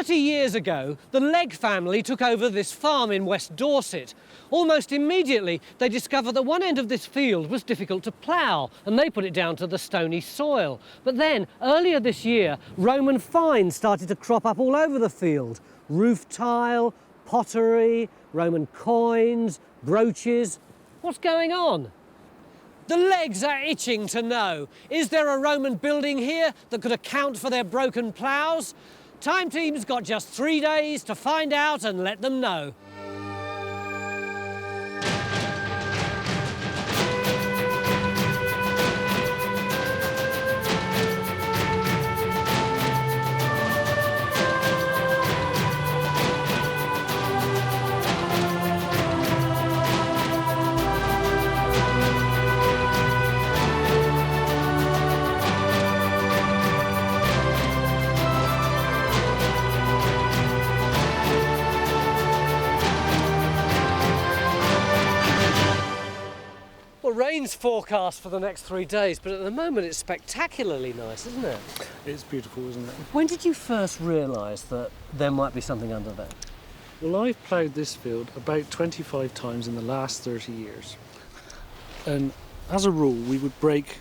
30 years ago, the Legg family took over this farm in West Dorset. Almost immediately, they discovered that one end of this field was difficult to plough, and they put it down to the stony soil. But then, earlier this year, Roman finds started to crop up all over the field. Roof tile, pottery, Roman coins, brooches. What's going on? The Leggs are itching to know. Is there a Roman building here that could account for their broken ploughs? Time Team's got just 3 days to find out and let them know. Rain's forecast for the next 3 days, but at the moment it's spectacularly nice, isn't it? It's beautiful, isn't it? When did you first realise that there might be something under there? Well, I've ploughed this field about 25 times in the last 30 years. And as a rule, we would break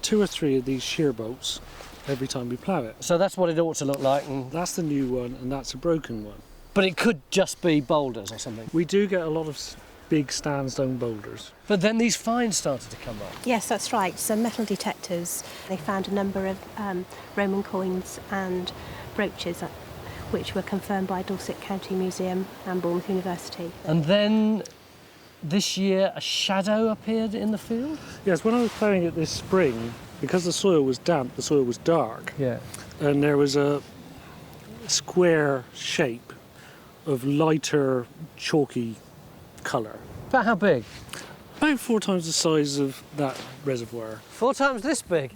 2 or 3 of these shear bolts every time we plough it. So that's what it ought to look like. And that's the new one, and that's a broken one. But it could just be boulders or something. We do get a lot of big sandstone boulders. But then these finds started to come up. Yes, that's right. So metal detectors, they found a number of Roman coins and brooches which were confirmed by Dorset County Museum and Bournemouth University. And then this year a shadow appeared in the field? Yes, when I was ploughing it this spring, because the soil was damp, the soil was dark. Yeah. And there was a square shape of lighter, chalky colour. About how big? About 4 times the size of that reservoir. 4 times this big?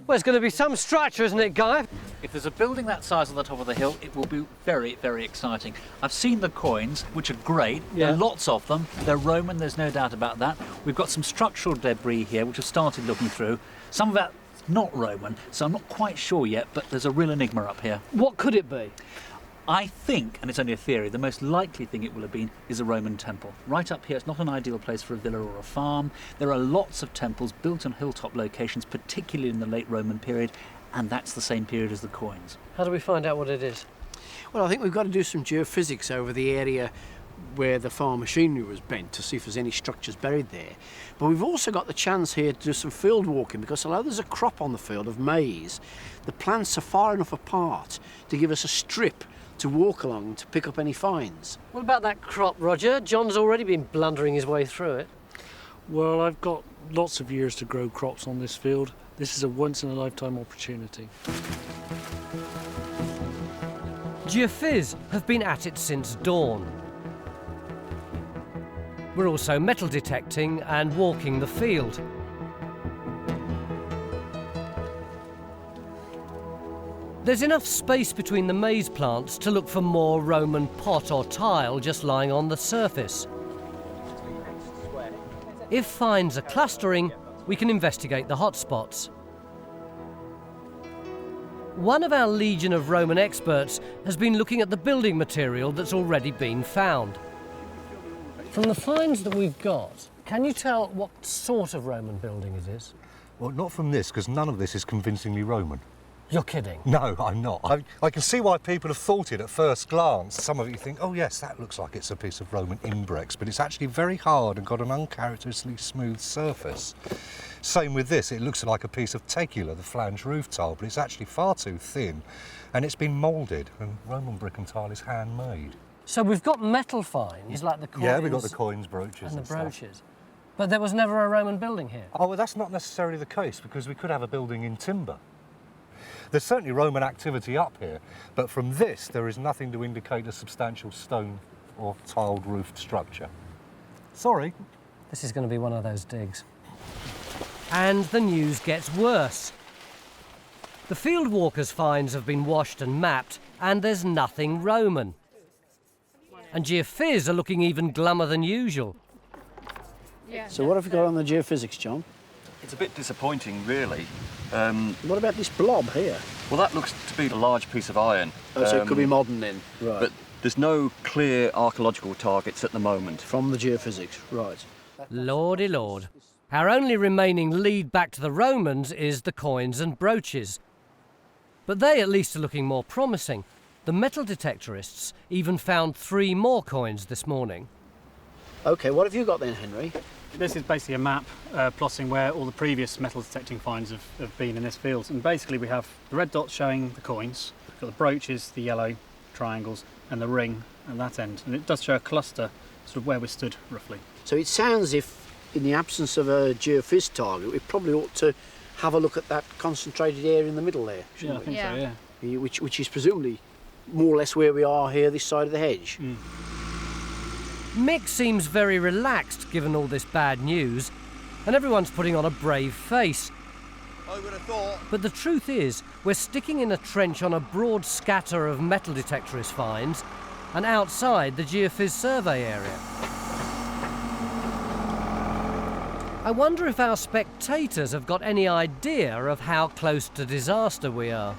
Well, it's going to be some structure, isn't it, Guy? If there's a building that size on the top of the hill, it will be very, very exciting. I've seen the coins, which are great. Yeah. There are lots of them. They're Roman, there's no doubt about that. We've got some structural debris here, which I've started looking through. Some of that's not Roman, so I'm not quite sure yet, but there's a real enigma up here. What could it be? I think, and it's only a theory, the most likely thing it will have been is a Roman temple. Right up here, it's not an ideal place for a villa or a farm. There are lots of temples built on hilltop locations, particularly in the late Roman period, and that's the same period as the coins. How do we find out what it is? Well, I think we've got to do some geophysics over the area where the farm machinery was bent to see if there's any structures buried there. But we've also got the chance here to do some field walking, because although there's a crop on the field of maize, the plants are far enough apart to give us a strip to walk along to pick up any finds. What about that crop, Roger? John's already been blundering his way through it. Well, I've got lots of years to grow crops on this field. This is a once-in-a-lifetime opportunity. Geophys have been at it since dawn. We're also metal detecting and walking the field. There's enough space between the maize plants to look for more Roman pot or tile just lying on the surface. If finds are clustering, we can investigate the hotspots. One of our legion of Roman experts has been looking at the building material that's already been found. From the finds that we've got, can you tell what sort of Roman building it is? Well, not from this, because none of this is convincingly Roman. You're kidding? No, I'm not. I can see why people have thought it at first glance. Some of you think, oh yes, that looks like it's a piece of Roman imbrex, but it's actually very hard and got an uncharacteristically smooth surface. Same with this, it looks like a piece of tegula, the flange roof tile, but it's actually far too thin, and it's been moulded, and Roman brick and tile is handmade. So we've got metal finds, like the coins. Yeah, we've got the coins, brooches and the stuff. brooches. But there was never a Roman building here. Oh, well, that's not necessarily the case, because we could have a building in timber. There's certainly Roman activity up here, but from this there is nothing to indicate a substantial stone or tiled roofed structure. Sorry. This is going to be one of those digs. And the news gets worse. The Fieldworkers' finds have been washed and mapped, and there's nothing Roman. And Geophys are looking even glummer than usual. So what have you got on the geophysics, John? It's a bit disappointing, really. What about this blob here? Well, that looks to be a large piece of iron. Oh, so it could be modern then. Right. But there's no clear archaeological targets at the moment. From the geophysics, right. Lordy Lord. Our only remaining lead back to the Romans is the coins and brooches. But they at least are looking more promising. The metal detectorists even found 3 more coins this morning. OK, what have you got then, Henry? This is basically a map plotting where all the previous metal detecting finds have been in this field. And basically we have the red dots showing the coins, we've got the brooches, the yellow triangles, and the ring at that end. And it does show a cluster, sort of where we stood, roughly. So it sounds as if, in the absence of a geophys target, we probably ought to have a look at that concentrated area in the middle there, shouldn't I think so, yeah. Which is presumably more or less where we are here, this side of the hedge. Mm. Mick seems very relaxed given all this bad news, and everyone's putting on a brave face. I would have thought. But the truth is, we're sticking in a trench on a broad scatter of metal detectorist finds, and outside the geophys survey area. I wonder if our spectators have got any idea of how close to disaster we are.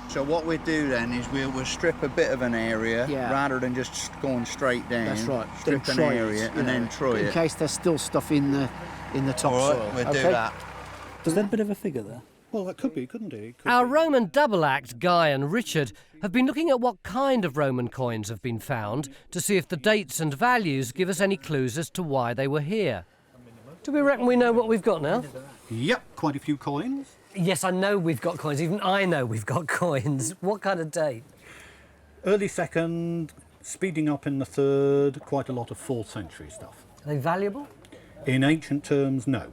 So what we do then is we'll strip a bit of an area rather than just going straight down. That's right. Strip an area and then try it. In case there's still stuff in the topsoil. We'll do that. Is there a bit of a figure there? Well, that could be, couldn't it? Our Roman double act, Guy and Richard, have been looking at what kind of Roman coins have been found to see if the dates and values give us any clues as to why they were here. Do we reckon we know what we've got now? Yep, quite a few coins. Yes, I know we've got coins. Even I know we've got coins. What kind of date? Early 2nd, speeding up in the 3rd, quite a lot of 4th century stuff. Are they valuable? In ancient terms, no.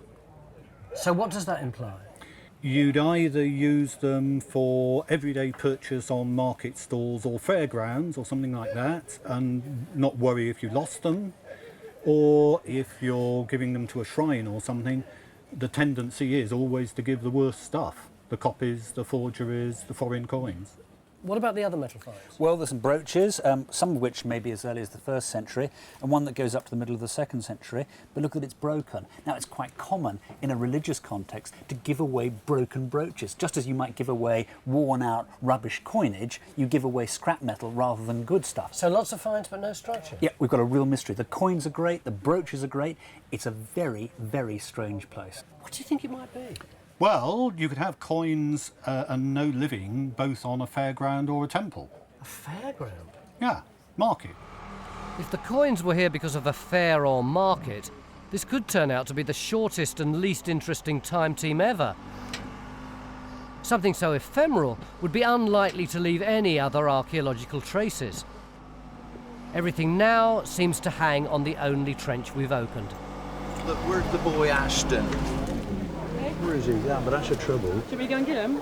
So what does that imply? You'd either use them for everyday purchase on market stalls or fairgrounds or something like that and not worry if you lost them, or if you're giving them to a shrine or something, the tendency is always to give the worst stuff, the copies, the forgeries, the foreign coins. What about the other metal finds? Well, there's some brooches, some of which may be as early as the 1st century, and one that goes up to the middle of the 2nd century, but look that it's broken. Now, it's quite common in a religious context to give away broken brooches. Just as you might give away worn-out rubbish coinage, you give away scrap metal rather than good stuff. So lots of finds, but no structure? Yeah, we've got a real mystery. The coins are great, the brooches are great. It's a very, very strange place. What do you think it might be? Well, you could have coins and no living both on a fairground or a temple. A fairground? Yeah, market. If the coins were here because of a fair or market, this could turn out to be the shortest and least interesting time team ever. Something so ephemeral would be unlikely to leave any other archaeological traces. Everything now seems to hang on the only trench we've opened. Look, where's the boy Ashton? Where is he? Yeah, but that's a trouble. Should we go and get him?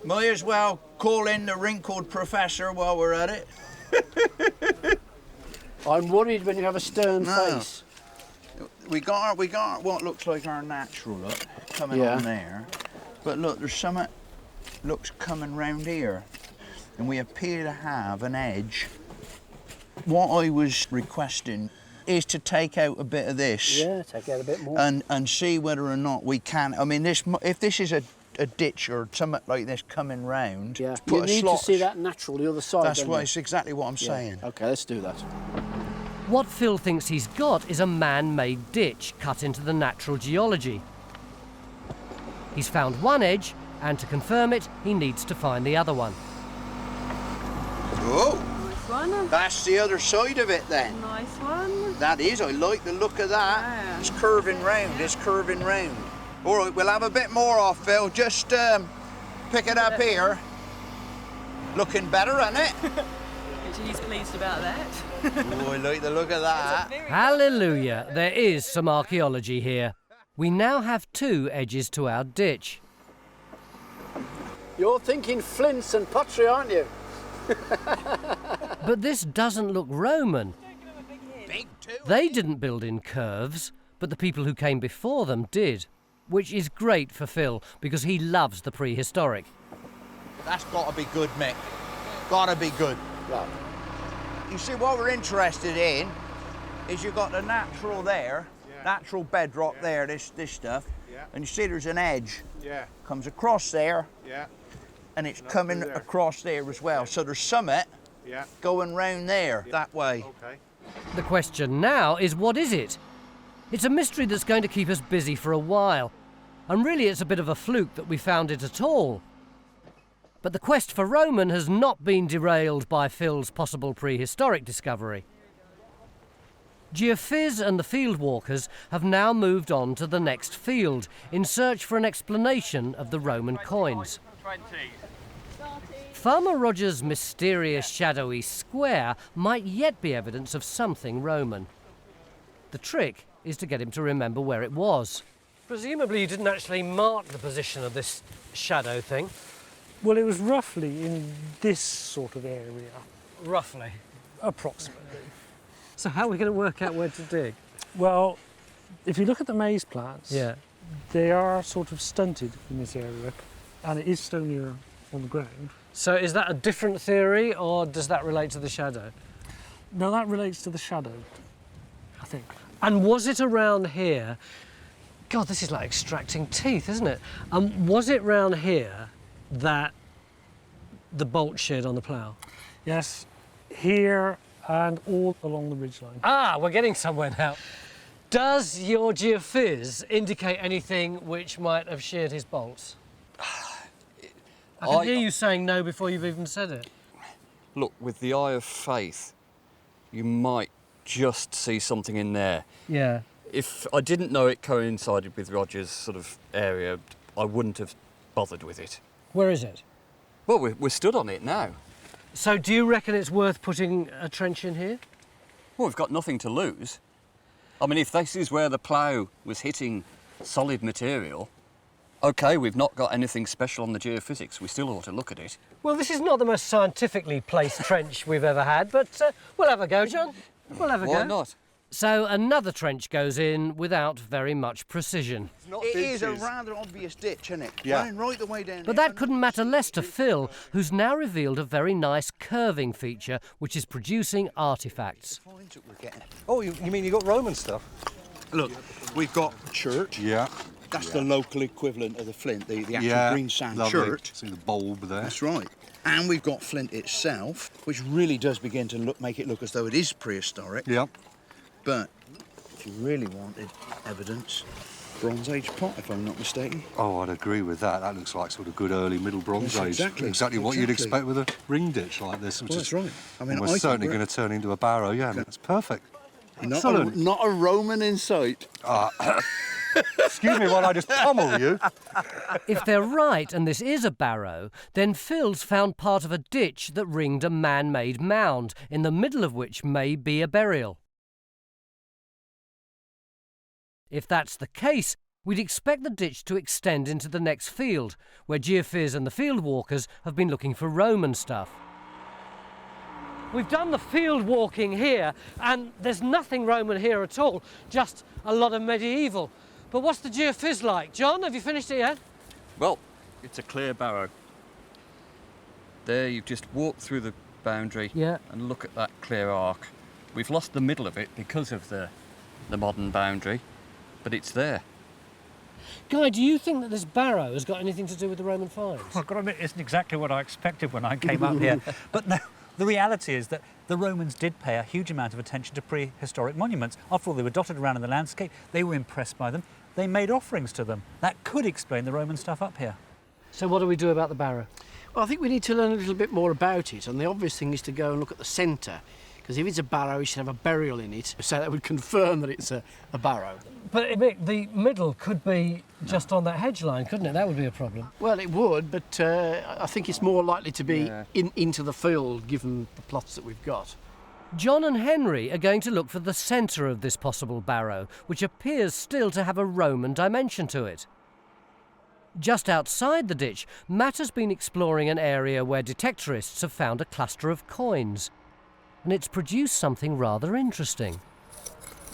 Might as well call in the wrinkled professor while we're at it. I'm worried when you have a stern face. We got what looks like our natural look coming on there. But look, there's something looks coming round here. And we appear to have an edge. What I was requesting is to take out a bit of this. Yeah, take out a bit more. And see whether or not we can. I mean, if this is a ditch or something like this coming round, you put a need slot. to see that natural, the other side. That's what it's exactly what I'm saying. Okay, let's do that. What Phil thinks he's got is a man-made ditch cut into the natural geology. He's found one edge, and to confirm it, he needs to find the other one. Oh, Nice one. that's the other side of it then. Nice one. That is, I like the look of that. Yeah. It's curving round, it's curving round. All right, we'll have a bit more off, Phil. Just pick it up here. Looking better, isn't it? He's pleased about that. Oh, I like the look of that. Hallelujah, there is some archaeology here. We now have 2 edges to our ditch. You're thinking flints and pottery, aren't you? But this doesn't look Roman. Big too. They didn't build in curves, but the people who came before them did, which is great for Phil because he loves the prehistoric. That's got to be good, Mick. Got to be good. Right. You see, what we're interested in is you've got the natural there, natural bedrock there, this stuff. Yeah. And you see there's an edge. Yeah. Comes across there. Yeah. And it's And up coming through there. across there as well. So there's summit going round there, that way. Okay. The question now is, what is it? It's a mystery that's going to keep us busy for a while. And really it's a bit of a fluke that we found it at all. But the quest for Roman has not been derailed by Phil's possible prehistoric discovery. Geophys and the fieldwalkers have now moved on to the next field in search for an explanation of the Roman coins. Farmer Roger's mysterious shadowy square might yet be evidence of something Roman. The trick is to get him to remember where it was. Presumably you didn't actually mark the position of this shadow thing. Well, it was roughly in this sort of area. Roughly? Approximately. So how are we going to work out where to dig? Well, if you look at the maize plants, Yeah. they are sort of stunted in this area, and it is stonier on the ground. So is that a different theory, or does that relate to the shadow? No, that relates to the shadow, I think. And was it around here? God, this is like extracting teeth, isn't it? Was it round here that the bolt shed on the plough? Yes, here and all along the ridgeline. Ah, we're getting somewhere now. Does your geophys indicate anything which might have sheared his bolts? I can hear you saying no before you've even said it. Look, with the eye of faith, you might just see something in there. Yeah. If I didn't know it coincided with Roger's sort of area, I wouldn't have bothered with it. Where is it? Well, we're stood on it now. So do you reckon it's worth putting a trench in here? Well, we've got nothing to lose. I mean, if this is where the plough was hitting solid material, OK, we've not got anything special on the geophysics. We still ought to look at it. Well, this is not the most scientifically placed trench we've ever had, but we'll have a go, John. We'll have a go. Why not? So another trench goes in without very much precision. It is a rather obvious ditch, isn't it? Yeah. Running right the way down But there. that couldn't matter less to Phil, who's now revealed a very nice curving feature which is producing artefacts. Oh, you mean you got Roman stuff? Look, we've got church. Yeah. That's the local equivalent of the flint, the actual green sand lovely. church. See the bulb there. That's right. And we've got flint itself, which really does begin to make it look as though it is prehistoric. Yep. But if you really wanted evidence, Bronze Age pot, if I'm not mistaken. Oh, I'd agree with that. That looks like sort of good early Middle Bronze Yes, Age. Exactly what you'd expect with a ring ditch like this. Which Well, is that's right. I mean, almost certainly going to turn into a barrow. Yeah, that's perfect. Excellent. Not a Roman in sight. Excuse me while I just pummel you. If they're right and this is a barrow, then Phil's found part of a ditch that ringed a man-made mound, in the middle of which may be a burial. If that's the case, we'd expect the ditch to extend into the next field, where geophys and the fieldwalkers have been looking for Roman stuff. We've done the field walking here, and there's nothing Roman here at all, just a lot of medieval. But what's the geophys like? John, have you finished it yet? Well, it's a clear barrow. There, you've just walked through the boundary and look at that clear arc. We've lost the middle of it because of the modern boundary, but it's there. Guy, do you think that this barrow has got anything to do with the Roman finds? Well, I've got to admit, it isn't exactly what I expected when I came up here. But no, the reality is that the Romans did pay a huge amount of attention to prehistoric monuments. After all, they were dotted around in the landscape. They were impressed by them. They made offerings to them. That could explain the Roman stuff up here. So what do we do about the barrow? Well, I think we need to learn a little bit more about it, and the obvious thing is to go and look at the centre, because if it's a barrow, it should have a burial in it, so that would confirm that it's a barrow. But Mick, the middle could be just on that hedge line, couldn't it? That would be a problem. Well, it would, but I think it's more likely to be into the field, given the plots that we've got. John and Henry are going to look for the centre of this possible barrow, which appears still to have a Roman dimension to it. Just outside the ditch, Matt has been exploring an area where detectorists have found a cluster of coins. And it's produced something rather interesting.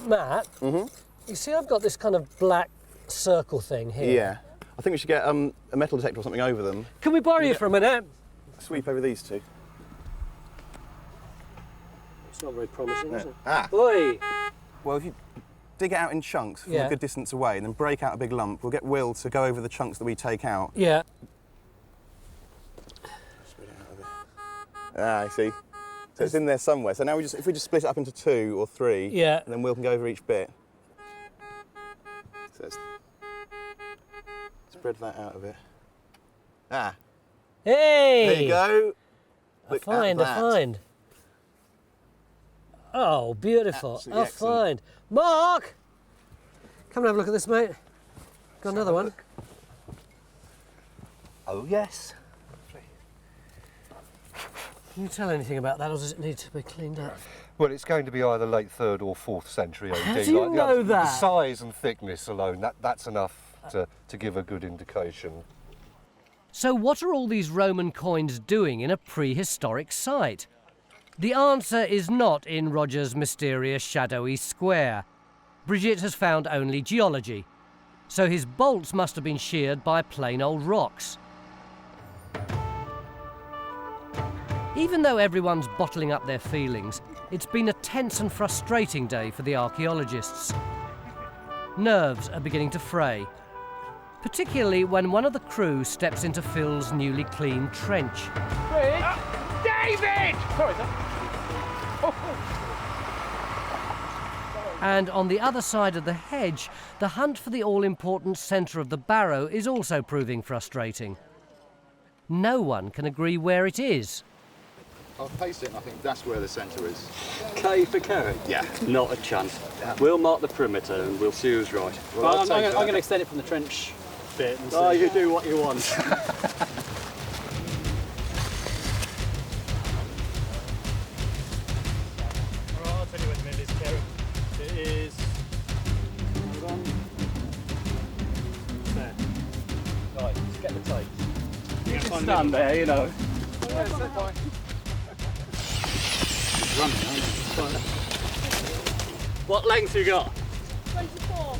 Matt, you see I've got this kind of black circle thing here. Yeah. I think we should get a metal detector or something over them. Can we borrow you for a minute? Sweep over these two. It's not very promising, is it? Ah. Oi! Well, if you dig it out in chunks from a good distance away and then break out a big lump. We'll get Will to go over the chunks that we take out. Yeah. Spread it out a bit. Ah, I see. So it's in there somewhere. So now if we just split it up into 2 or 3, and then Will can go over each bit. So let's spread that out a bit. Ah. Hey! There you go. A find. Oh, beautiful. Absolutely excellent. Find. Mark! Come and have a look at this, mate. Got another one. Oh, yes. Can you tell anything about that, or does it need to be cleaned up? Well, it's going to be either late 3rd or 4th century AD. How do you know that? The size and thickness alone, that's enough to give a good indication. So what are all these Roman coins doing in a prehistoric site? The answer is not in Roger's mysterious shadowy square. Bridget has found only geology, so his bolts must have been sheared by plain old rocks. Even though everyone's bottling up their feelings, it's been a tense and frustrating day for the archaeologists. Nerves are beginning to fray, particularly when one of the crew steps into Phil's newly cleaned trench. David! Sorry, sir. And on the other side of the hedge, the hunt for the all-important centre of the barrow is also proving frustrating. No one can agree where it is. I've paced it and I think that's where the centre is. K for carrot? Yeah. Not a chance. We'll mark the perimeter and we'll see who's right. Well, I'm going to extend it from the trench bit. And oh, you do what you want. I'll tell you where the middle is, Kerry. It is... Hold on. There. Right, just get the tape. You can stand there, you know. Yeah, sit by. What length you got? 24.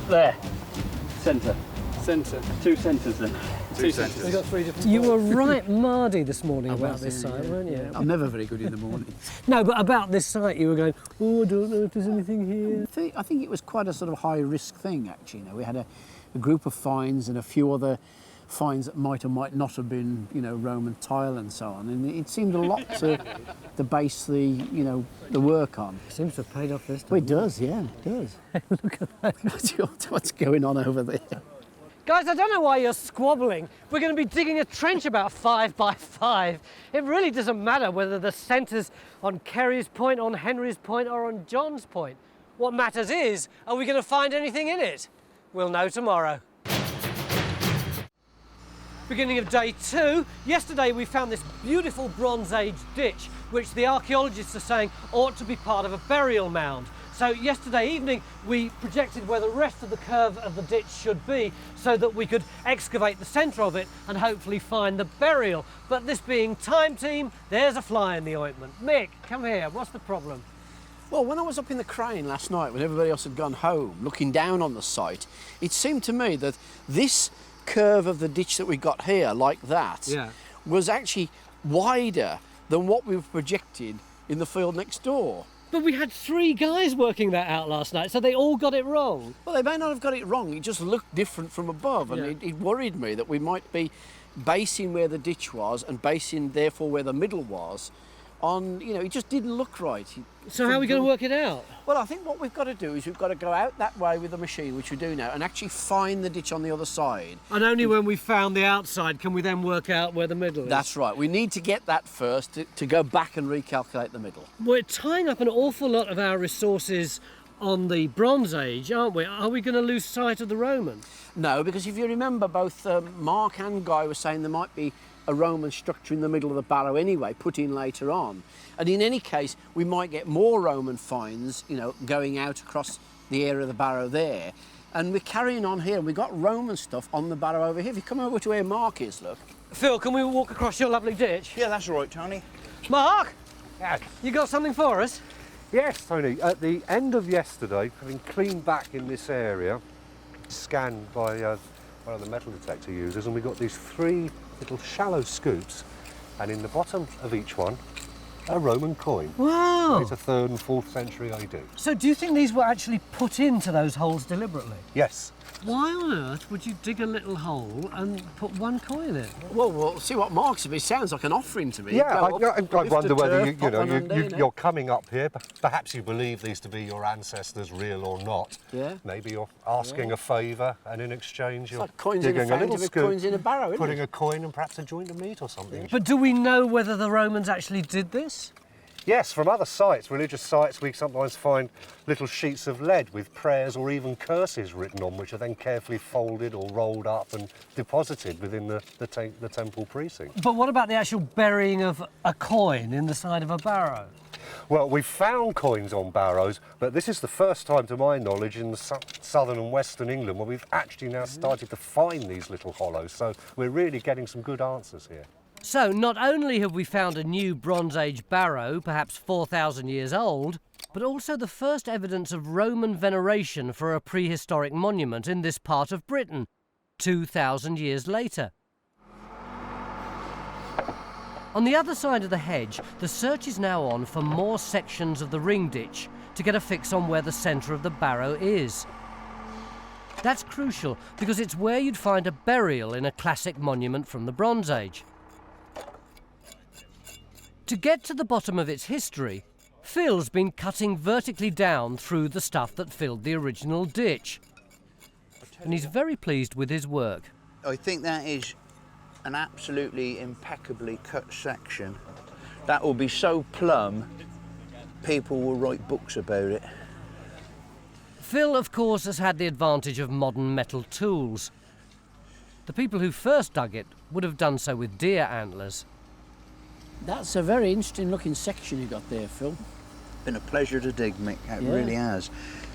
There. Centre. Centre. 2 centres then. 2 centres. We've got 3 different You were right mardy this morning about this site, weren't you? I'm never very good in the morning. No, but about this site you were going, oh, I don't know if there's anything here. I think it was quite a sort of high-risk thing, actually. You know, we had a group of finds and a few other finds that might or might not have been, you know, Roman tile and so on. And it seemed a lot to base the work on. It seems to have paid off this time. Well, it does, yeah, it does. Look at that. What's going on over there? Guys, I don't know why you're squabbling. We're going to be digging a trench about 5 by 5. It really doesn't matter whether the centre's on Kerry's point, on Henry's point, or on John's point. What matters is, are we going to find anything in it? We'll know tomorrow. Beginning of day 2, yesterday we found this beautiful Bronze Age ditch, which the archaeologists are saying ought to be part of a burial mound. So yesterday evening we projected where the rest of the curve of the ditch should be so that we could excavate the centre of it and hopefully find the burial. But this being time team, there's a fly in the ointment. Mick, come here, what's the problem? Well, when I was up in the crane last night, when everybody else had gone home, looking down on the site, it seemed to me that this curve of the ditch that we got here, like that, was actually wider than what we were projected in the field next door. But we had 3 guys working that out last night, so they all got it wrong. Well, they may not have got it wrong, it just looked different from above, and it worried me that we might be basing where the ditch was and basing, therefore, where the middle was on, you know, it just didn't look right. So how are we going to work it out? Well, I think what we've got to do is we've got to go out that way with the machine, which we do now, and actually find the ditch on the other side. And only when we've found the outside can we then work out where the middle is. That's right. We need to get that first to go back and recalculate the middle. We're tying up an awful lot of our resources on the Bronze Age, aren't we? Are we going to lose sight of the Roman? No, because if you remember, both Mark and Guy were saying there might be a Roman structure in the middle of the barrow anyway, put in later on. And in any case, we might get more Roman finds, you know, going out across the area of the barrow there. And we're carrying on here. We've got Roman stuff on the barrow over here. If you come over to where Mark is, look. Phil, can we walk across your lovely ditch? Yeah, that's all right, Tony. Mark? Yes. You got something for us? Yes, Tony. At the end of yesterday, having cleaned back in this area, scanned by one of the metal detector users, and we got these 3 little shallow scoops, and in the bottom of each one A Roman coin. Wow. It's a 3rd and 4th century AD. So do you think these were actually put into those holes deliberately? Yes. Why on earth would you dig a little hole and put one coin in it? Well, we'll see what marks it. It sounds like an offering to me. Yeah, I wonder whether you you're coming up here. Perhaps you believe these to be your ancestors, real or not. Yeah. Maybe you're asking a favour, and in exchange you're like coins in a digging a little fountain with scoop, coins in a barrow, isn't putting it? a coin and perhaps a joint of meat or something. But do we know whether the Romans actually did this? Yes, from other sites, religious sites, we sometimes find little sheets of lead with prayers or even curses written on, which are then carefully folded or rolled up and deposited within the temple precinct. But what about the actual burying of a coin in the side of a barrow? Well, we've found coins on barrows, but this is the first time, to my knowledge, in the southern and western England where we've actually now started to find these little hollows. So we're really getting some good answers here. So not only have we found a new Bronze Age barrow, perhaps 4,000 years old, but also the first evidence of Roman veneration for a prehistoric monument in this part of Britain, 2,000 years later. On the other side of the hedge, the search is now on for more sections of the ring ditch to get a fix on where the centre of the barrow is. That's crucial because it's where you'd find a burial in a classic monument from the Bronze Age. To get to the bottom of its history, Phil's been cutting vertically down through the stuff that filled the original ditch. And he's very pleased with his work. I think that is an absolutely impeccably cut section. That will be so plumb, people will write books about it. Phil, of course, has had the advantage of modern metal tools. The people who first dug it would have done so with deer antlers. That's a very interesting looking section you got there, Phil. Been a pleasure to dig, Mick, it really has.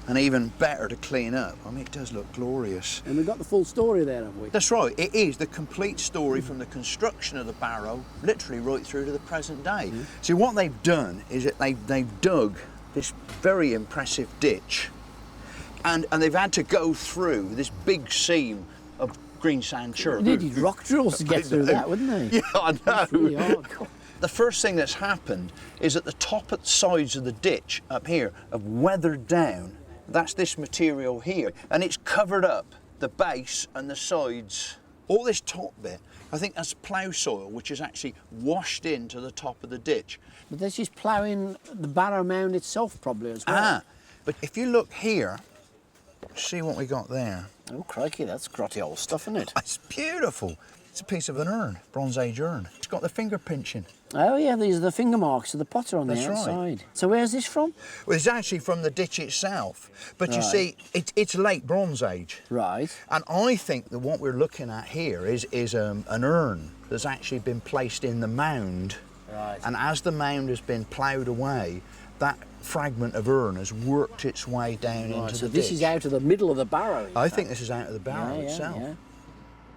And even better to clean up. I mean, it does look glorious. And we've got the full story there, have we? That's right, it is the complete story from the construction of the barrow, literally right through to the present day. So what they've done is that they've dug this very impressive ditch, and they've had to go through this big seam of green sand chert. They needed rock drills to get through that, wouldn't they? Yeah, I know. That's really hard. The first thing that's happened is that the top at sides of the ditch up here have weathered down. That's this material here, and it's covered up the base and the sides. All this top bit, I think that's plough soil, which is actually washed into the top of the ditch. But this is ploughing the barrow mound itself probably as well. But if you look here, see what we got there. Oh crikey, that's grotty old stuff, isn't it? It's beautiful. It's a piece of an urn, Bronze Age urn. It's got the finger pinching. Oh yeah, these are the finger marks of the potter on the outside. Right. So where's this from? Well, it's actually from the ditch itself. But you see, it's late Bronze Age. Right. And I think that what we're looking at here is an urn that's actually been placed in the mound. Right. And as the mound has been ploughed away, that fragment of urn has worked its way down into the ditch. So this is out of the middle of the barrow. I think this is out of the barrow itself. Yeah.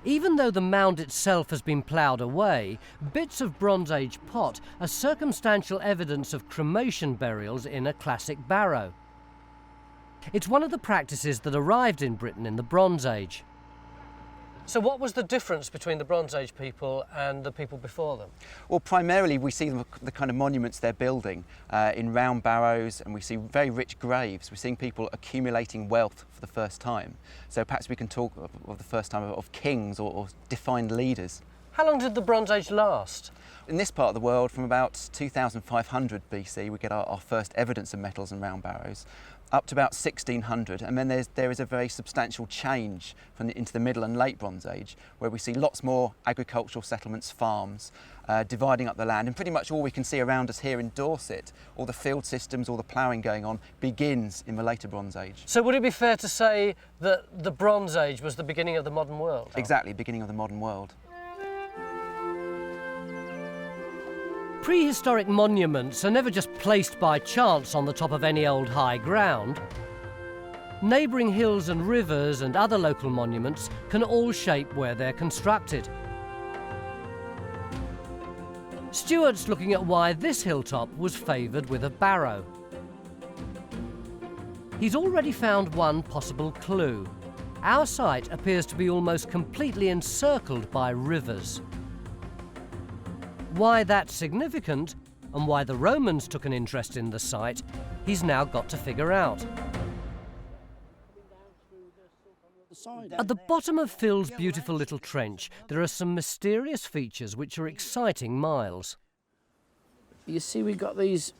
Even though the mound itself has been ploughed away, bits of Bronze Age pot are circumstantial evidence of cremation burials in a classic barrow. It's one of the practices that arrived in Britain in the Bronze Age. So what was the difference between the Bronze Age people and the people before them? Well, primarily we see the kind of monuments they're building in round barrows, and we see very rich graves. We're seeing people accumulating wealth for the first time. So perhaps we can talk of the first time of kings or defined leaders. How long did the Bronze Age last? In this part of the world, from about 2500 BC, we get our first evidence of metals and round barrows, up to about 1600, and then there is a very substantial change into the Middle and Late Bronze Age, where we see lots more agricultural settlements, farms, dividing up the land, and pretty much all we can see around us here in Dorset, all the field systems, all the ploughing going on, begins in the later Bronze Age. So would it be fair to say that the Bronze Age was the beginning of the modern world? Exactly, beginning of the modern world. Prehistoric monuments are never just placed by chance on the top of any old high ground. Neighbouring hills and rivers and other local monuments can all shape where they're constructed. Stuart's looking at why this hilltop was favoured with a barrow. He's already found one possible clue. Our site appears to be almost completely encircled by rivers. Why that's significant And why the Romans took an interest in the site, he's now got to figure out. At the bottom of Phil's beautiful little trench, there are some mysterious features which are exciting Miles. You see, we've got these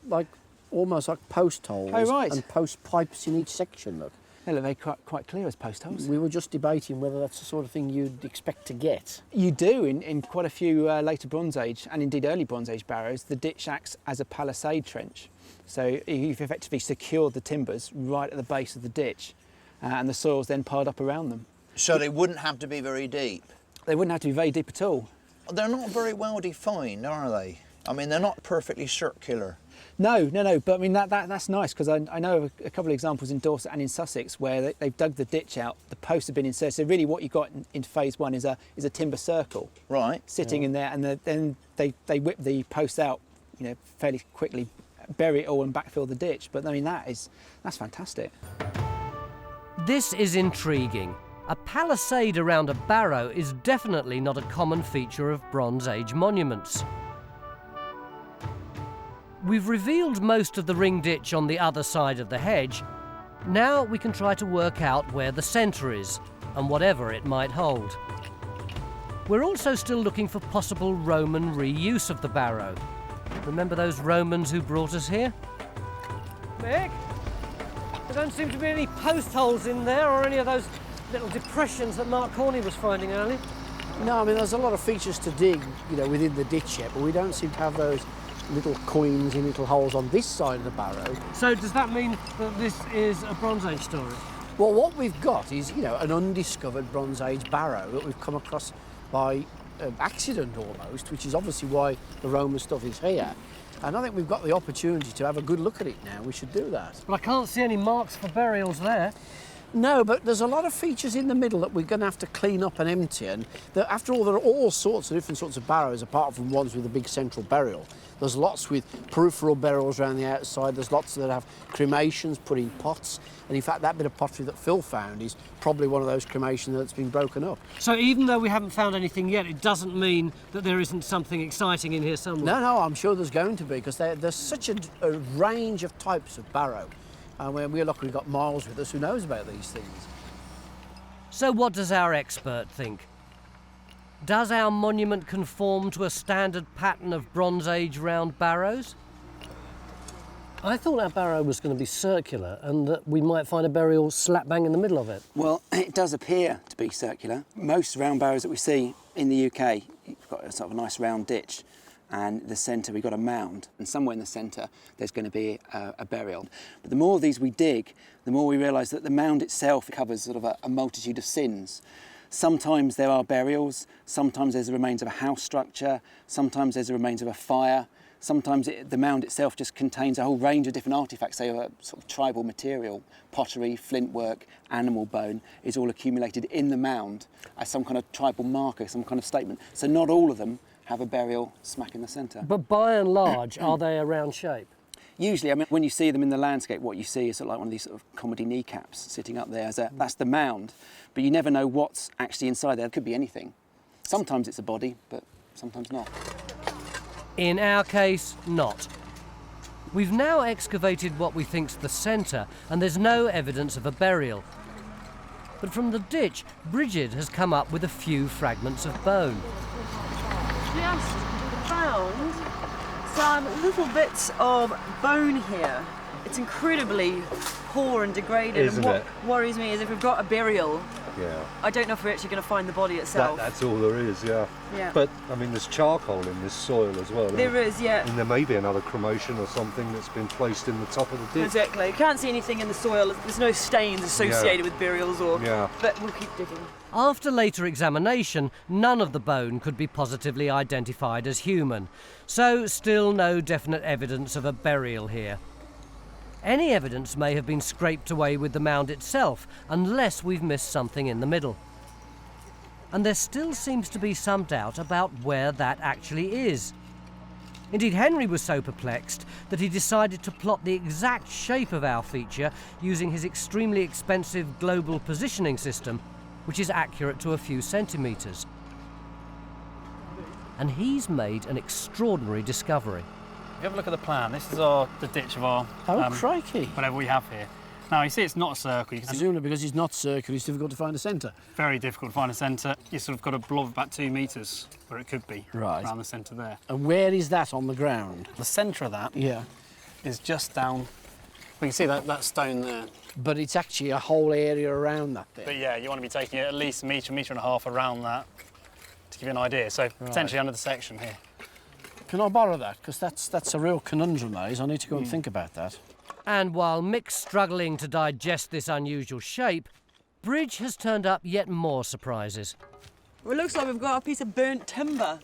almost like post holes and post pipes in each section. Look, they look very quite clear as post holes. We were just debating whether that's the sort of thing you'd expect to get. You do in quite a few later Bronze Age and indeed early Bronze Age barrows. The ditch acts as a palisade trench, so you've effectively secured the timbers right at the base of the ditch, and the soil's then piled up around them. So they wouldn't have to be very deep? They wouldn't have to be very deep at all. They're not very well defined, are they? I mean, they're not perfectly circular. No, but I mean, that's nice, because I know of a couple of examples in Dorset and in Sussex where they've dug the ditch out, the posts have been inserted. So really what you've got in phase one is a timber circle. Right. Sitting in there, and then they whip the posts out, fairly quickly, bury it all and backfill the ditch. But I mean, that's fantastic. This is intriguing. A palisade around a barrow is definitely not a common feature of Bronze Age monuments. We've revealed most of the ring ditch on the other side of the hedge. Now we can try to work out where the centre is, and whatever it might hold. We're also still looking for possible Roman reuse of the barrow. Remember those Romans who brought us here? Mick, there don't seem to be any post holes in there or any of those little depressions that Mark Corney was finding earlier. No, I mean, there's a lot of features to dig, within the ditch yet, but we don't seem to have those little coins in little holes on this side of the barrow. So does that mean that this is a Bronze Age story? Well, what we've got is, an undiscovered Bronze Age barrow that we've come across by accident almost, which is obviously why the Roman stuff is here. And I think we've got the opportunity to have a good look at it now. We should do that. But I can't see any marks for burials there. No, but there's a lot of features in the middle that we're going to have to clean up and empty. And after all, there are all sorts of different sorts of barrows, apart from ones with a big central burial. There's lots with peripheral burials around the outside. There's lots that have cremations put in pots. And in fact, that bit of pottery that Phil found is probably one of those cremations that's been broken up. So even though we haven't found anything yet, it doesn't mean that there isn't something exciting in here somewhere? No, I'm sure there's going to be, because there's such a range of types of barrow. And when we're lucky, we've got Miles with us who knows about these things. So what does our expert think? Does our monument conform to a standard pattern of Bronze Age round barrows? I thought our barrow was going to be circular and that we might find a burial slap bang in the middle of it. Well, it does appear to be circular. Most round barrows that we see in the UK, you've got a sort of a nice round ditch, and the centre we've got a mound, and somewhere in the centre there's going to be a burial. But the more of these we dig, the more we realise that the mound itself covers sort of a multitude of sins. Sometimes there are burials, sometimes there's the remains of a house structure, sometimes there's the remains of a fire, sometimes the mound itself just contains a whole range of different artefacts, say a sort of tribal material, pottery, flintwork, animal bone, is all accumulated in the mound as some kind of tribal marker, some kind of statement. So not all of them have a burial smack in the centre. But by and large, are they a round shape? Usually, I mean, when you see them in the landscape, what you see is sort of like one of these sort of comedy kneecaps sitting up there. That's the mound, but you never know what's actually inside there. It could be anything. Sometimes it's a body, but sometimes not. In our case, not. We've now excavated what we think's the centre, and there's no evidence of a burial. But from the ditch, Bridget has come up with a few fragments of bone. Just found some little bits of bone here. It's incredibly poor and degraded. Isn't and it? What worries me is if we've got a burial, Yeah. I don't know if we're actually going to find the body itself. That's all there is, yeah. Yeah. But, I mean, there's charcoal in this soil as well. There is, yeah. And there may be another cremation or something that's been placed in the top of the ditch. Exactly. Can't see anything in the soil. There's no stains associated with burials or... Yeah. But we'll keep digging. After later examination, none of the bone could be positively identified as human, so still no definite evidence of a burial here. Any evidence may have been scraped away with the mound itself, unless we've missed something in the middle. And there still seems to be some doubt about where that actually is. Indeed, Henry was so perplexed that he decided to plot the exact shape of our feature using his extremely expensive global positioning system, which is accurate to a few centimetres. And he's made an extraordinary discovery. If you have a look at the plan, this is the ditch of our... crikey. Whatever we have here. Now, you see it's not a circle. You can Presumably because it's not circular, it's difficult to find a centre. Very difficult to find a centre. You've sort of got a blob of about 2 metres where it could be, right, around the centre there. And where is that on the ground? The centre of that is just down... We can see that stone there. But it's actually a whole area around that there. But yeah, you want to be taking it at least a metre and a half around that to give you an idea. So potentially under the section here. Can I borrow that? Because that's a real conundrum, that is. I need to go and think about that. And while Mick's struggling to digest this unusual shape, Bridge has turned up yet more surprises. Well, it looks like we've got a piece of burnt timber.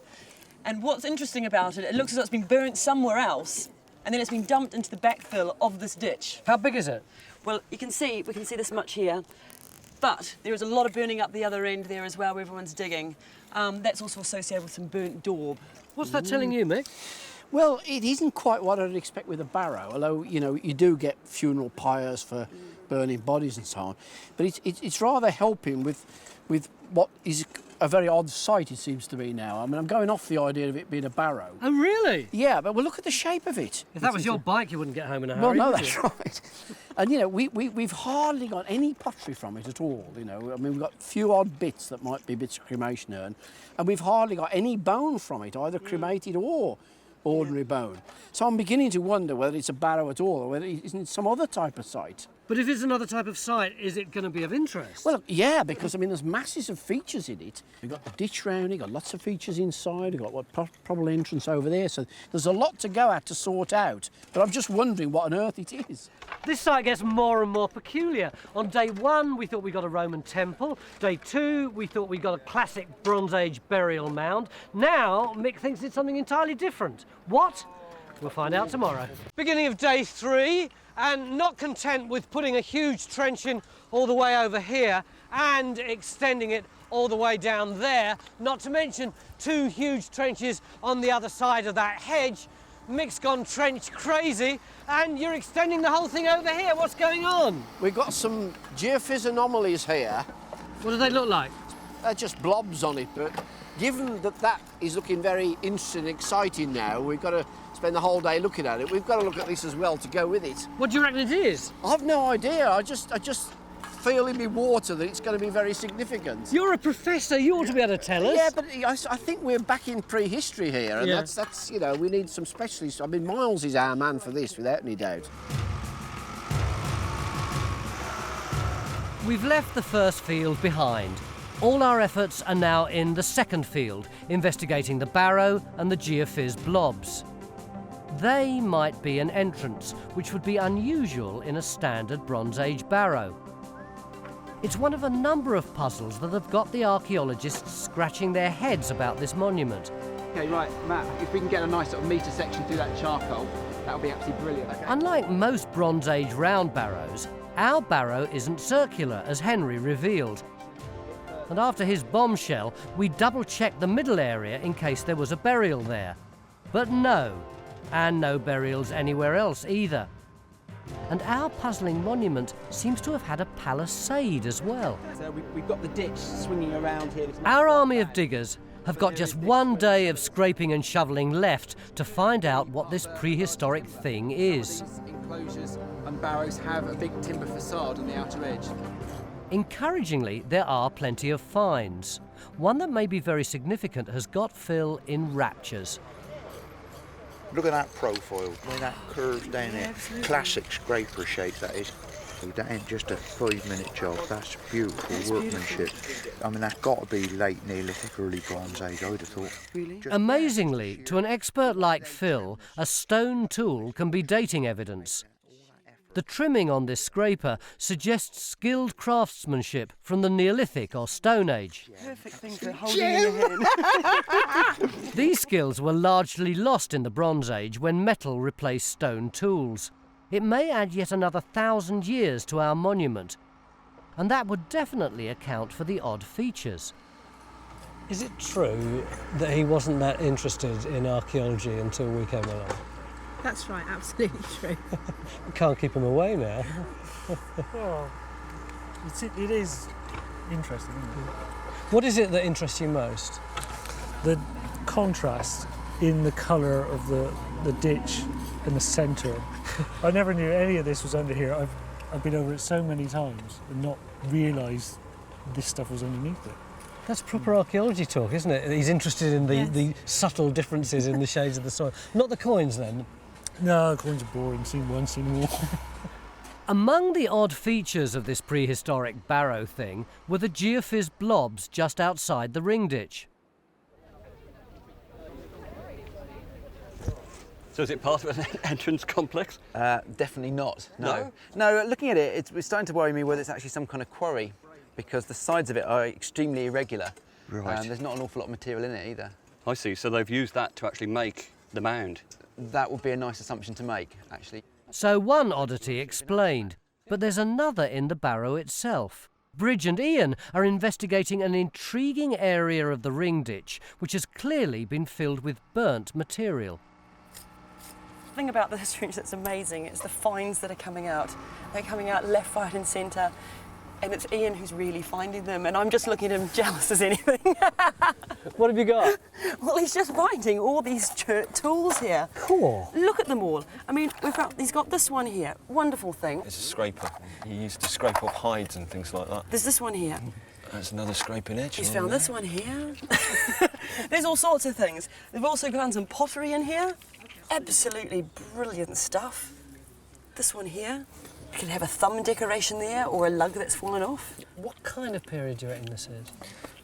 And what's interesting about it, it looks as though it's been burnt somewhere else, and then it's been dumped into the backfill of this ditch. How big is it? Well, we can see this much here, but there is a lot of burning up the other end there as well, where everyone's digging. That's also associated with some burnt daub. What's that telling you, Mick? Well, it isn't quite what I'd expect with a barrow, although, you know, you do get funeral pyres for burning bodies and so on. But it's rather helping with what is a very odd sight, it seems to be now. I mean, I'm going off the idea of it being a barrow. Oh, really? Yeah, but well, look at the shape of it. If that was your bike, you wouldn't get home in a hurry. Well, no, would that's you? right. And, you know, we've hardly got any pottery from it at all, you know. I mean, we've got a few odd bits that might be bits of cremation urn, and we've hardly got any bone from it, either cremated or ordinary bone. So I'm beginning to wonder whether it's a barrow at all, or whether it's some other type of site. But if it's another type of site, is it going to be of interest? Well, yeah, because, I mean, there's masses of features in it. We've got the ditch round it, got lots of features inside, we've got probable entrance over there, so there's a lot to go at to sort out. But I'm just wondering what on earth it is. This site gets more and more peculiar. On day 1, we thought we got a Roman temple. Day 2, we thought we got a classic Bronze Age burial mound. Now, Mick thinks it's something entirely different. What? We'll find out tomorrow. Beginning of day 3, and not content with putting a huge trench in all the way over here and extending it all the way down there, not to mention 2 huge trenches on the other side of that hedge, Mick's gone trench crazy, and you're extending the whole thing over here. What's going on? We've got some geophys anomalies here. What do they look like? They're just blobs on it, but given that is looking very interesting and exciting now, we've got to spend the whole day looking at it. We've got to look at this as well to go with it. What do you reckon it is? I've no idea. I just feel in my water that it's going to be very significant. You're a professor, you ought to be able to tell us. Yeah, but I think we're back in prehistory here, and that's you know, we need some specialists. I mean, Miles is our man for this, without any doubt. We've left the first field behind. All our efforts are now in the second field, investigating the barrow and the geophys blobs. They might be an entrance, which would be unusual in a standard Bronze Age barrow. It's one of a number of puzzles that have got the archaeologists scratching their heads about this monument. Okay, right, Matt, if we can get a nice sort of metre section through that charcoal, that would be absolutely brilliant. Okay. Unlike most Bronze Age round barrows, our barrow isn't circular, as Henry revealed. And after his bombshell, we double-checked the middle area in case there was a burial there. But no, and no burials anywhere else either. And our puzzling monument seems to have had a palisade as well. So we've got the ditch swinging around here. Our army of diggers have got just one day of scraping and shoveling left to find out what this prehistoric thing is. These enclosures and barrows have a big timber facade on the outer edge. Encouragingly, there are plenty of finds. One that may be very significant has got Phil in raptures. Look at that profile, where that curves down there. Classic scraper shape, that is. That ain't just a 5-minute job, that's beautiful workmanship. I mean, that's got to be late Neolithic, early Bronze Age, I'd have thought. Really? Amazingly, to an expert like Phil, a stone tool can be dating evidence. The trimming on this scraper suggests skilled craftsmanship from the Neolithic or Stone Age. Perfect thing for holding in your hand. These skills were largely lost in the Bronze Age when metal replaced stone tools. It may add yet another 1,000 years to our monument, and that would definitely account for the odd features. Is it true that he wasn't that interested in archaeology until we came along? That's right, absolutely true. We can't keep him away now. Well, it is interesting, isn't it? What is it that interests you most? The contrast in the colour of the ditch in the centre. I never knew any of this was under here. I've been over it so many times and not realised this stuff was underneath it. That's proper archaeology talk, isn't it? He's interested in the subtle differences in the shades of the soil. Not the coins, then? No, coins are boring. Seen one, seen more. Among the odd features of this prehistoric barrow thing were the geophys blobs just outside the ring ditch. So is it part of an entrance complex? Definitely not, no. No, looking at it, it's starting to worry me whether it's actually some kind of quarry, because the sides of it are extremely irregular. Right. There's not an awful lot of material in it either. I see, so they've used that to actually make the mound. That would be a nice assumption to make, actually. So one oddity explained, but there's another in the barrow itself. Bridge and Ian are investigating an intriguing area of the ring ditch, which has clearly been filled with burnt material. The thing about this ridge that's amazing is the finds that are coming out. They're coming out left, right and centre, and it's Ian who's really finding them, and I'm just looking at him jealous as anything. What have you got? Well, he's just finding all these tools here. Cool. Look at them all. I mean, he's got this one here, wonderful thing. It's a scraper. He used to scrape off hides and things like that. There's this one here. That's another scraping edge. He's found this one here. There's all sorts of things. They've also found some pottery in here. Absolutely brilliant stuff. This one here. You can have a thumb decoration there or a lug that's fallen off. What kind of period do you reckon this is?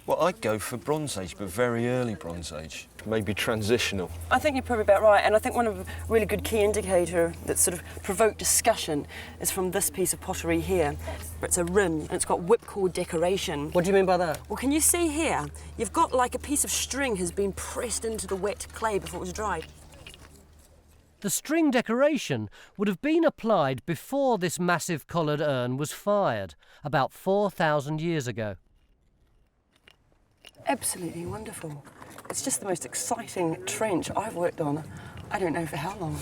Well, I'd go for Bronze Age, but very early Bronze Age. Maybe transitional. I think you're probably about right, and I think one of the really good key indicator that sort of provoked discussion is from this piece of pottery here. It's a rim, and it's got whipcord decoration. What do you mean by that? Well, can you see here? You've got like a piece of string has been pressed into the wet clay before it was dried. The string decoration would have been applied before this massive collared urn was fired, about 4,000 years ago. Absolutely wonderful. It's just the most exciting trench I've worked on, I don't know for how long.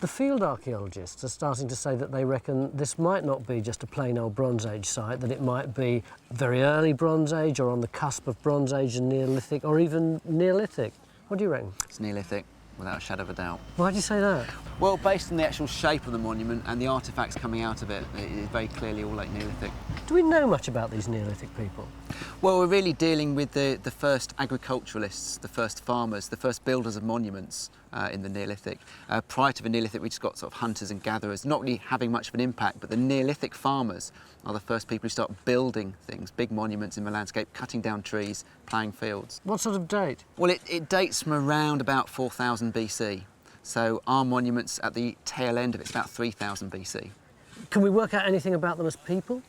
The field archaeologists are starting to say that they reckon this might not be just a plain old Bronze Age site, that it might be very early Bronze Age or on the cusp of Bronze Age and Neolithic, or even Neolithic. What do you reckon? It's Neolithic, without a shadow of a doubt. Why do you say that? Well, based on the actual shape of the monument and the artefacts coming out of it, it is very clearly all late Neolithic. Do we know much about these Neolithic people? Well, we're really dealing with the first agriculturalists, the first farmers, the first builders of monuments in the Neolithic. Prior to the Neolithic, we just got sort of hunters and gatherers, not really having much of an impact, but the Neolithic farmers are the first people who start building things, big monuments in the landscape, cutting down trees, ploughing fields. What sort of date? Well, it dates from around about 4000 BC. So our monument's at the tail end of it's about 3000 BC. Can we work out anything about them as people?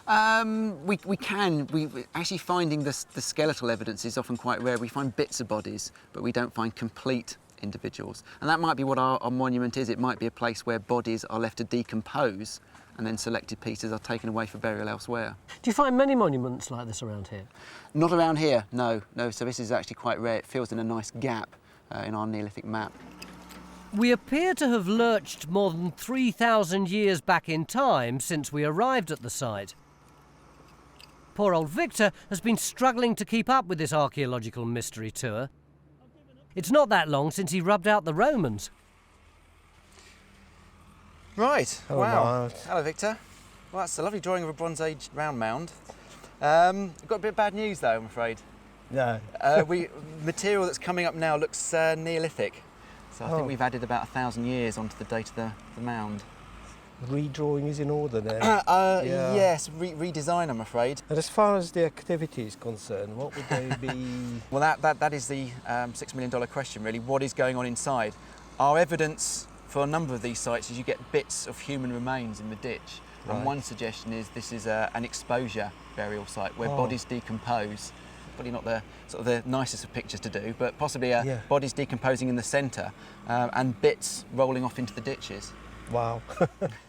We can. Actually finding the skeletal evidence is often quite rare. We find bits of bodies, but we don't find complete individuals. And that might be what our monument is. It might be a place where bodies are left to decompose and then selected pieces are taken away for burial elsewhere. Do you find many monuments like this around here? Not around here, no. So this is actually quite rare. It fills in a nice gap in our Neolithic map. We appear to have lurched more than 3,000 years back in time since we arrived at the site. Poor old Victor has been struggling to keep up with this archaeological mystery tour. It's not that long since he rubbed out the Romans. Right, Oh, wow. wow. Hello, Victor. Well, that's a lovely drawing of a Bronze Age round mound. We've got a bit of bad news, though, I'm afraid. No. Material that's coming up now looks Neolithic. So I think Oh. we've added about 1,000 years onto the date of the mound. Redrawing is in order then? Yes, redesign, I'm afraid. And as far as the activity is concerned, what would they be? Well, that is the $6 million question, really. What is going on inside? Our evidence for a number of these sites is you get bits of human remains in the ditch. Right. And one suggestion is this is an exposure burial site where bodies decompose. Probably not the sort of the nicest of pictures to do, but possibly bodies decomposing in the centre and bits rolling off into the ditches. Wow.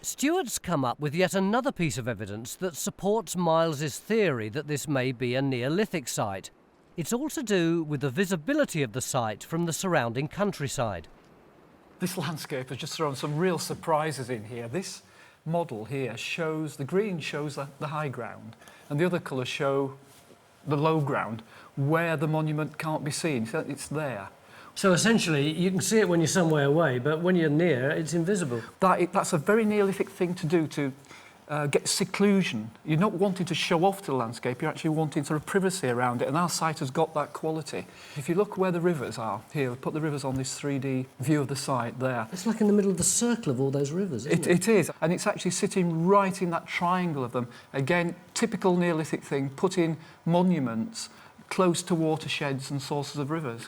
Stuart's come up with yet another piece of evidence that supports Miles's theory that this may be a Neolithic site. It's all to do with the visibility of the site from the surrounding countryside. This landscape has just thrown some real surprises in here. This model here shows, the green shows the high ground, and the other colours show the low ground where the monument can't be seen. So it's there. So essentially, you can see it when you're somewhere away, but when you're near, it's invisible. That's a very Neolithic thing to do, to get seclusion. You're not wanting to show off to the landscape, you're actually wanting sort of privacy around it, and our site has got that quality. If you look where the rivers are, here, we've put the rivers on this 3D view of the site there. It's like in the middle of the circle of all those rivers, isn't it? It is, and it's actually sitting right in that triangle of them. Again, typical Neolithic thing, putting monuments close to watersheds and sources of rivers.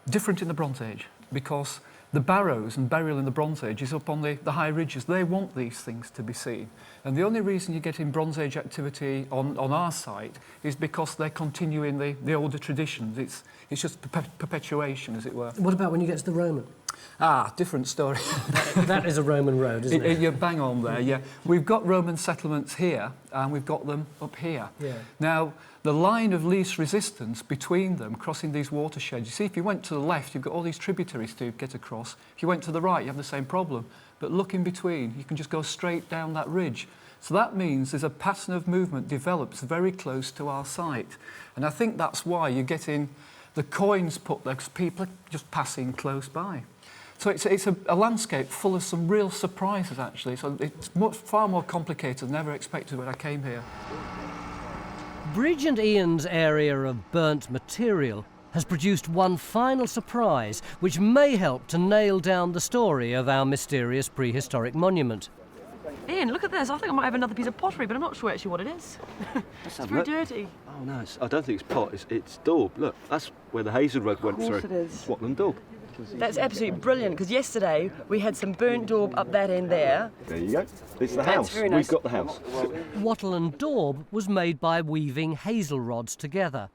Different in the Bronze Age, because the barrows and burial in the Bronze Age is up on the high ridges. They want these things to be seen. And the only reason you're getting Bronze Age activity on our site is because they're continuing the older traditions. It's just perpetuation, as it were. What about when you get to the Roman? Ah, different story. That is a Roman road, isn't it? You're bang on there, yeah. We've got Roman settlements here, and we've got them up here. Yeah. Now, the line of least resistance between them, crossing these watersheds, you see, if you went to the left, you've got all these tributaries to get across. If you went to the right, you have the same problem. But look in between, you can just go straight down that ridge. So that means there's a pattern of movement develops very close to our site. And I think that's why you're getting the coins put there, because people are just passing close by. So it's a landscape full of some real surprises, actually. So it's far more complicated than I ever expected when I came here. Bridge and Ian's area of burnt material has produced one final surprise which may help to nail down the story of our mysterious prehistoric monument. Ian, look at this. I think I might have another piece of pottery, but I'm not sure actually what it is. It's very dirty. Oh no, I don't think it's pot, it's daub. Look, that's where the hazel rug went through. Of course it is. It's Watland daub. That's absolutely brilliant, because yesterday we had some burnt daub up that end there. There you go. It's the That's house. very nice. We've got the house. Wattle and daub was made by weaving hazel rods together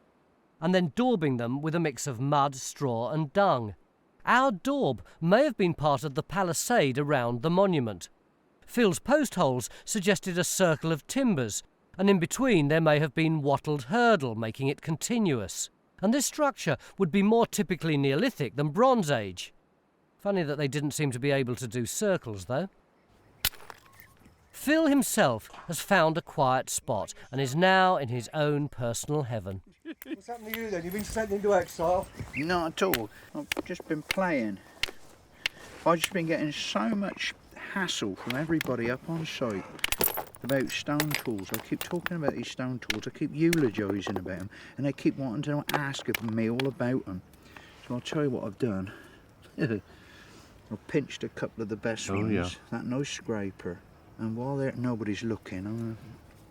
and then daubing them with a mix of mud, straw and dung. Our daub may have been part of the palisade around the monument. Phil's post holes suggested a circle of timbers, and in between there may have been wattled hurdle, making it continuous. And this structure would be more typically Neolithic than Bronze Age. Funny that they didn't seem to be able to do circles, though. Phil himself has found a quiet spot and is now in his own personal heaven. What's happened to you then? You've been sent into exile? Not at all. I've just been playing. I've just been getting so much hassle from everybody up on site about stone tools. I keep talking about these stone tools, I keep eulogising about them, and they keep wanting to ask me all about them. So I'll tell you what I've done. I've pinched a couple of the best ones, yeah. that no scraper, and while nobody's looking, I'm going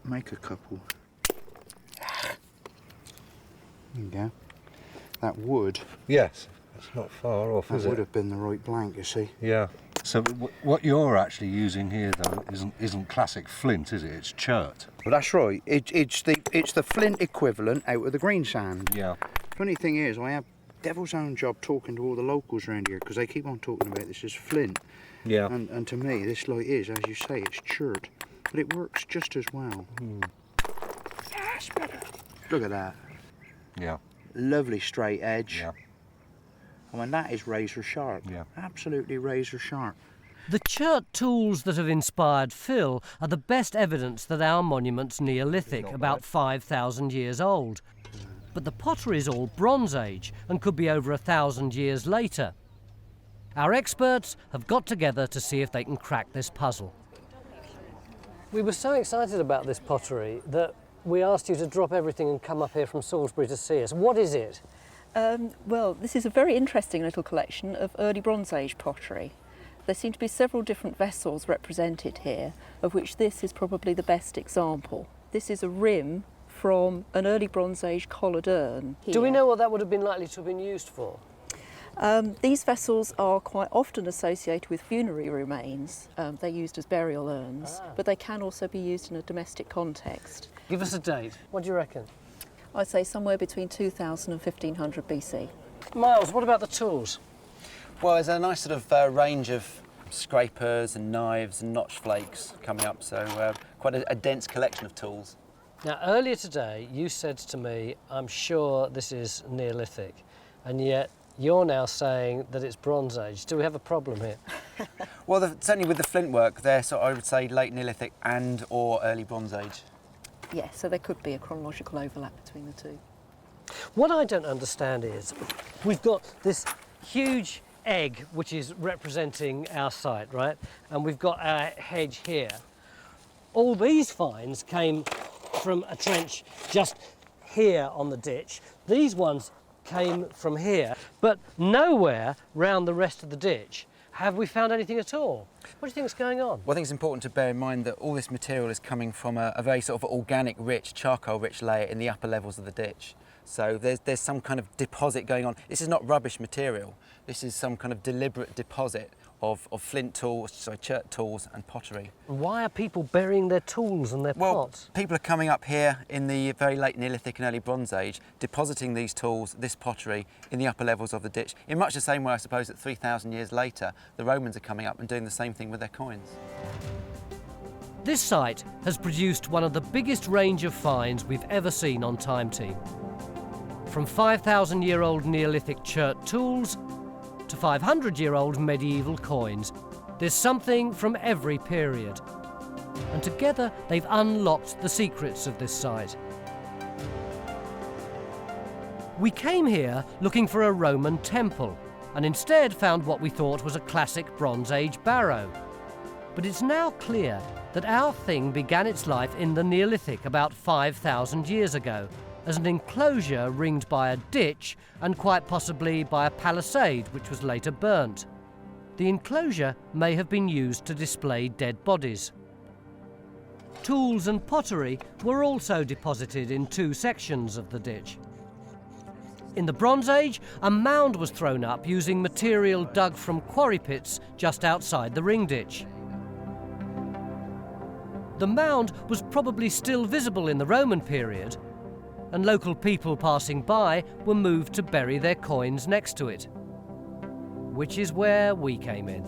to make a couple. There you go. That wood. Yes, it's not far off, is it? That would have been the right blank, you see. Yeah. So what you're actually using here, though, isn't classic flint, is it? It's chert. Well, that's right. It's the flint equivalent out of the green sand. Yeah. Funny thing is, I have devil's own job talking to all the locals around here, because they keep on talking about this as flint. Yeah. And to me, this like is, as you say, it's chert, but it works just as well. Yes, better. Look at that. Yeah. Lovely straight edge. Yeah. I mean, that is razor sharp. Yeah. Absolutely razor sharp. The chert tools that have inspired Phil are the best evidence that our monument's Neolithic, about 5,000 years old. But the pottery's all Bronze Age and could be over 1,000 years later. Our experts have got together to see if they can crack this puzzle. We were so excited about this pottery that we asked you to drop everything and come up here from Salisbury to see us. What is it? Well, this is a very interesting little collection of early Bronze Age pottery. There seem to be several different vessels represented here, of which this is probably the best example. This is a rim from an early Bronze Age collared urn. Do we know what that would have been likely to have been used for? These vessels are quite often associated with funerary remains. They're used as burial urns, but they can also be used in a domestic context. Give us a date. What do you reckon? I'd say somewhere between 2000 and 1500 BC. Miles, what about the tools? Well, there's a nice sort of range of scrapers and knives and notch flakes coming up, so quite a dense collection of tools. Now, earlier today, you said to me, I'm sure this is Neolithic, and yet you're now saying that it's Bronze Age. Do we have a problem here? Well, certainly with the flint work, they're, so I would say, late Neolithic and or early Bronze Age. Yes, so there could be a chronological overlap between the two. What I don't understand is, we've got this huge egg which is representing our site, right? And we've got our hedge here. All these finds came from a trench just here on the ditch. These ones came from here, but nowhere round the rest of the ditch have we found anything at all. What do you think is going on? Well, I think it's important to bear in mind that all this material is coming from a very sort of organic rich, charcoal rich layer in the upper levels of the ditch. So there's some kind of deposit going on. This is not rubbish material. This is some kind of deliberate deposit of flint tools, sorry, chert tools and pottery. Why are people burying their tools and their pots? People are coming up here in the very late Neolithic and early Bronze Age, depositing these tools, this pottery, in the upper levels of the ditch, in much the same way, I suppose, that 3,000 years later, the Romans are coming up and doing the same thing with their coins. This site has produced one of the biggest range of finds we've ever seen on Time Team. From 5,000-year-old Neolithic chert tools to 500-year-old medieval coins. There's something from every period. And together they've unlocked the secrets of this site. We came here looking for a Roman temple and instead found what we thought was a classic Bronze Age barrow. But it's now clear that our thing began its life in the Neolithic about 5,000 years ago, as an enclosure ringed by a ditch and quite possibly by a palisade which was later burnt. The enclosure may have been used to display dead bodies. Tools and pottery were also deposited in two sections of the ditch. In the Bronze Age, a mound was thrown up using material dug from quarry pits just outside the ring ditch. The mound was probably still visible in the Roman period, and local people passing by were moved to bury their coins next to it, which is where we came in.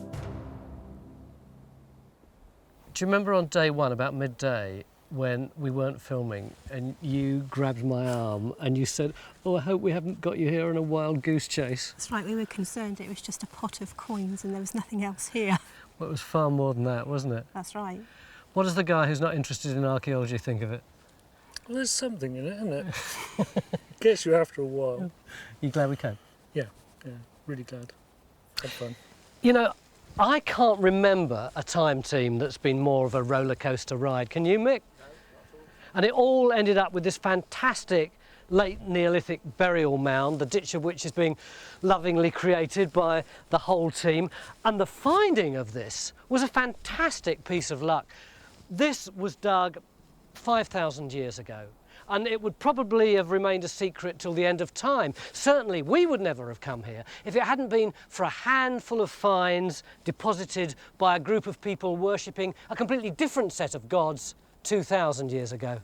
Do you remember on day one, about midday, when we weren't filming and you grabbed my arm and you said, "Oh, I hope we haven't got you here on a wild goose chase"? That's right, we were concerned it was just a pot of coins and there was nothing else here. Well, it was far more than that, wasn't it? That's right. What does the guy who's not interested in archaeology think of it? Well, there's something in it, isn't it? Gets you after a while. You glad we came? Yeah, really glad. Had fun. You know, I can't remember a Time Team that's been more of a roller coaster ride. Can you, Mick? And it all ended up with this fantastic late Neolithic burial mound, the ditch of which is being lovingly created by the whole team. And the finding of this was a fantastic piece of luck. This was dug 5,000 years ago, and it would probably have remained a secret till the end of time. Certainly we would never have come here if it hadn't been for a handful of finds deposited by a group of people worshipping a completely different set of gods 2,000 years ago.